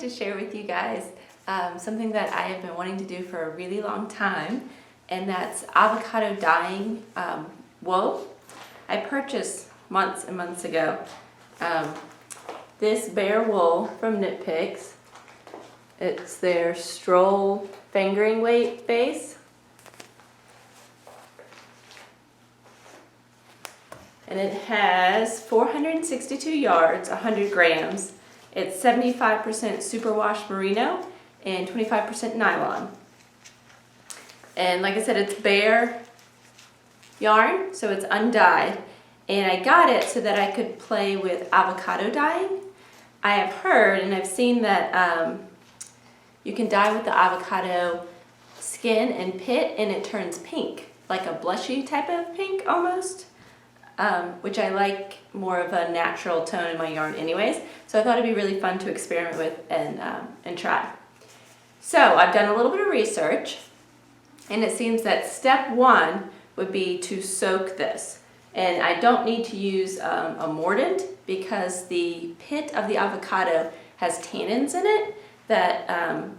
to share with you guys something that I have been wanting to do for a really long time, and that's avocado dyeing wool. I purchased months and months ago this bare wool from Knit Picks. It's their Stroll fingering weight base. And it has 462 yards, 100 grams. It's 75% superwash merino and 25% nylon. And like I said, it's bare yarn, so it's undyed. And I got it so that I could play with avocado dyeing. I have heard and I've seen that you can dye with the avocado skin and pit and it turns pink, like a blushy type of pink almost. Which I like more of a natural tone in my yarn anyways. So I thought it'd be really fun to experiment with and try. So I've done a little bit of research, and it seems that step one would be to soak this. And I don't need to use a mordant because the pit of the avocado has tannins in it that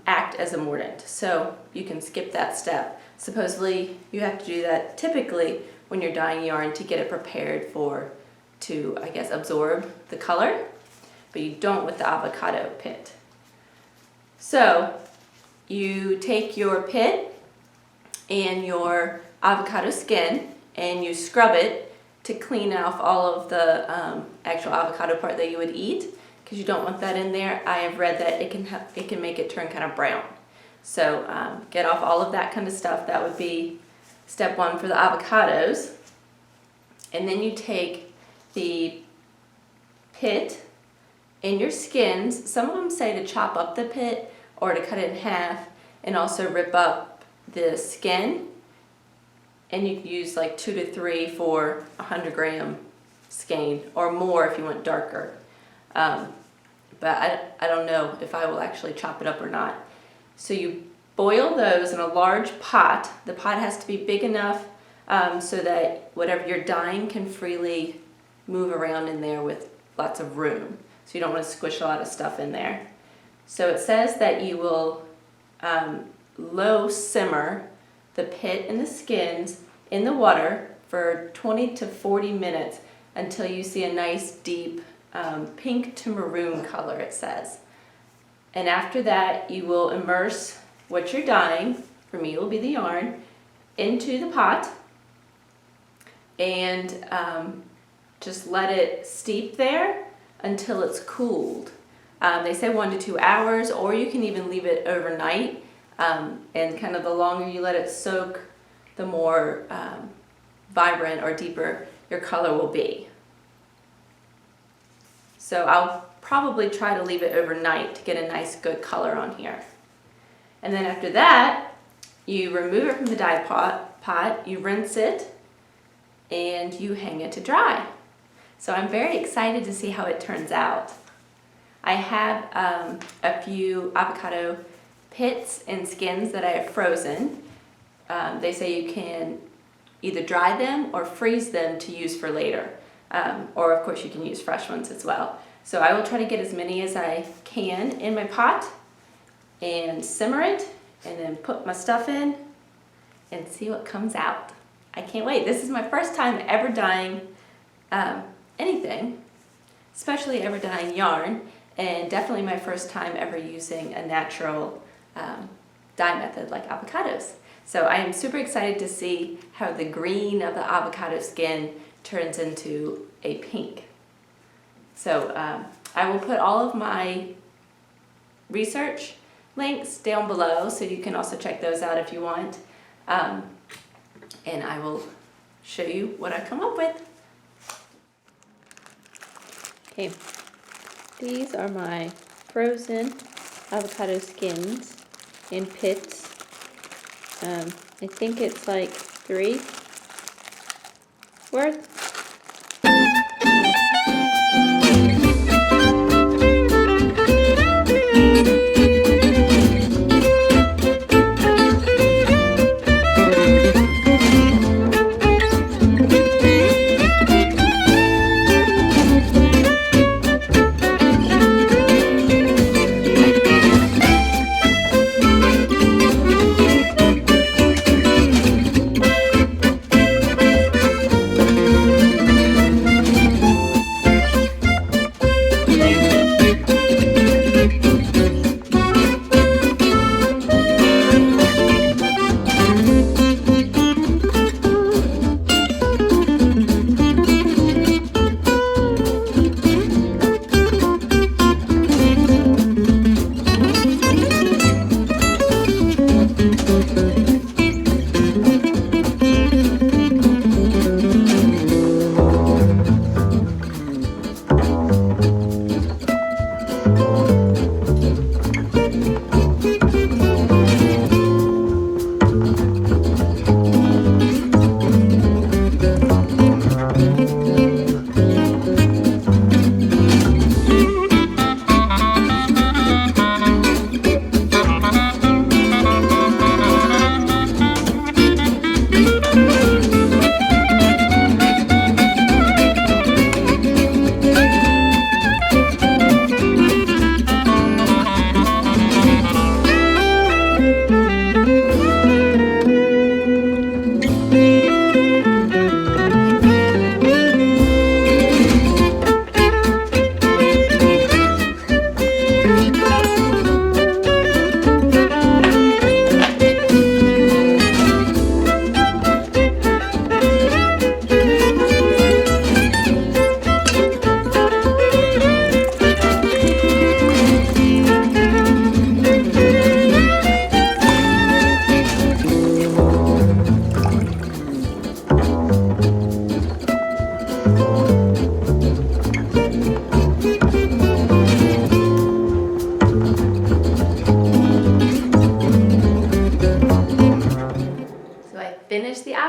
act as a mordant. So you can skip that step. Supposedly you have to do that typically when you're dyeing yarn to get it prepared to I guess absorb the color, but you don't with the avocado pit. So you take your pit and your avocado skin and you scrub it to clean off all of the actual avocado part that you would eat, because you don't want that in there. I have read that it can make it turn kind of brown. So get off all of that kind of stuff. That would be step one for the avocados. And then you take the pit and your skins. Some of them say to chop up the pit or to cut it in half, and also rip up the skin. And you can use like 2 to 3 for 100 gram skein, or more if you want darker. But I don't know if I will actually chop it up or not. So you boil those in a large pot. The pot has to be big enough so that whatever you're dyeing can freely move around in there with lots of room. So you don't want to squish a lot of stuff in there. So it says that you will low simmer the pit and the skins in the water for 20 to 40 minutes until you see a nice deep pink to maroon color, it says. And after that you will immerse what you're dyeing, for me it will be the yarn, into the pot and just let it steep there until it's cooled. They say 1 to 2 hours, or you can even leave it overnight, and kind of the longer you let it soak, the more vibrant or deeper your color will be. So I'll probably try to leave it overnight to get a nice good color on here. And then after that, you remove it from the dye pot, you rinse it, and you hang it to dry. So I'm very excited to see how it turns out. I have a few avocado pits and skins that I have frozen. They say you can either dry them or freeze them to use for later. Or of course you can use fresh ones as well. So I will try to get as many as I can in my pot and simmer it, and then put my stuff in and see what comes out. I can't wait. This is my first time ever dyeing anything, especially ever dyeing yarn, and definitely my first time ever using a natural dye method like avocados. So I am super excited to see how the green of the avocado skin turns into a pink. So I will put all of my research links down below, so you can also check those out if you want. And I will show you what I come up with. Okay, these are my frozen avocado skins in pits. I think it's like 3 worth.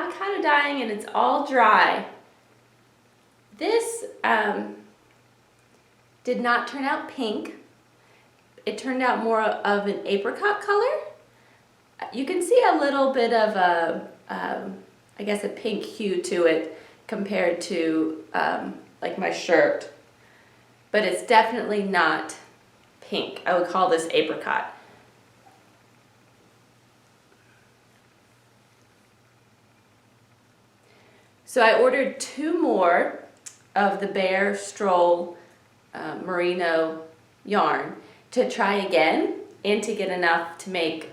avocado dyeing and it's all dry. This did not turn out pink. It turned out more of an apricot color. You can see a little bit of I guess a pink hue to it compared to like my shirt, but it's definitely not pink. I would call this apricot. So I ordered 2 more of the Bear Stroll merino yarn to try again and to get enough to make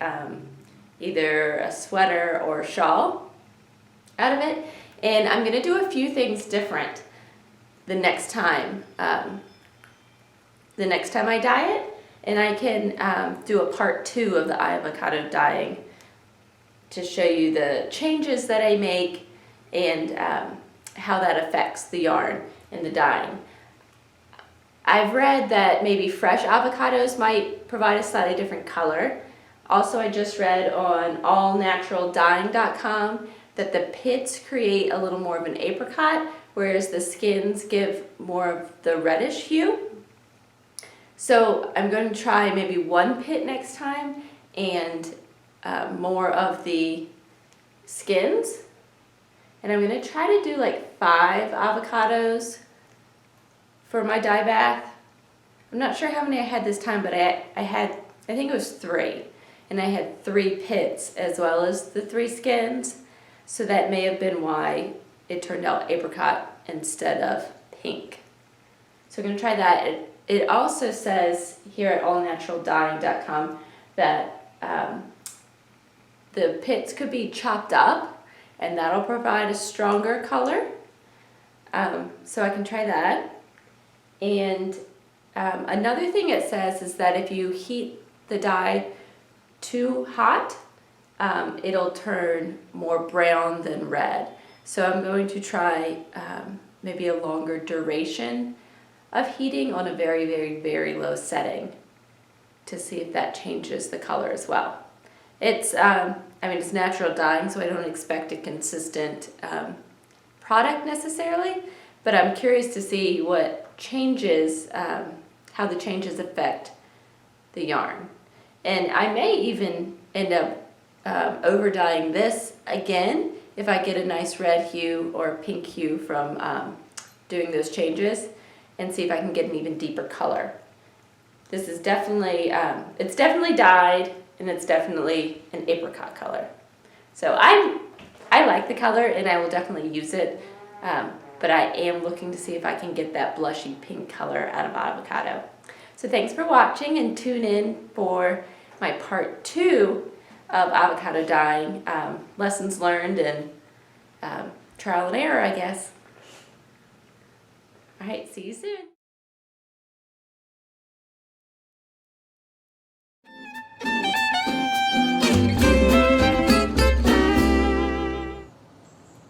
either a sweater or a shawl out of it. And I'm gonna do a few things different the next time I dye it, and I can do a part 2 of the avocado dyeing to show you the changes that I make and how that affects the yarn and the dyeing. I've read that maybe fresh avocados might provide a slightly different color. Also, I just read on allnaturaldyeing.com that the pits create a little more of an apricot, whereas the skins give more of the reddish hue. So I'm going to try maybe 1 pit next time and more of the skins. And I'm going to try to do like 5 avocados for my dye bath. I'm not sure how many I had this time, but I think it was 3. And I had 3 pits as well as the 3 skins. So that may have been why it turned out apricot instead of pink. So I'm going to try that. It also says here at allnaturaldyeing.com that the pits could be chopped up, and that'll provide a stronger color. So I can try that. And another thing it says is that if you heat the dye too hot, it'll turn more brown than red. So I'm going to try maybe a longer duration of heating on a very, very, very low setting to see if that changes the color as well. It's, it's natural dyeing, so I don't expect a consistent product necessarily, but I'm curious to see what changes, how the changes affect the yarn. And I may even end up over dyeing this again if I get a nice red hue or pink hue from doing those changes, and see if I can get an even deeper color. This is definitely, it's definitely dyed, and it's definitely an apricot color. So I like the color and I will definitely use it, but I am looking to see if I can get that blushy pink color out of avocado. So thanks for watching, and tune in for my part 2 of avocado dyeing, lessons learned and trial and error, I guess. All right, see you soon.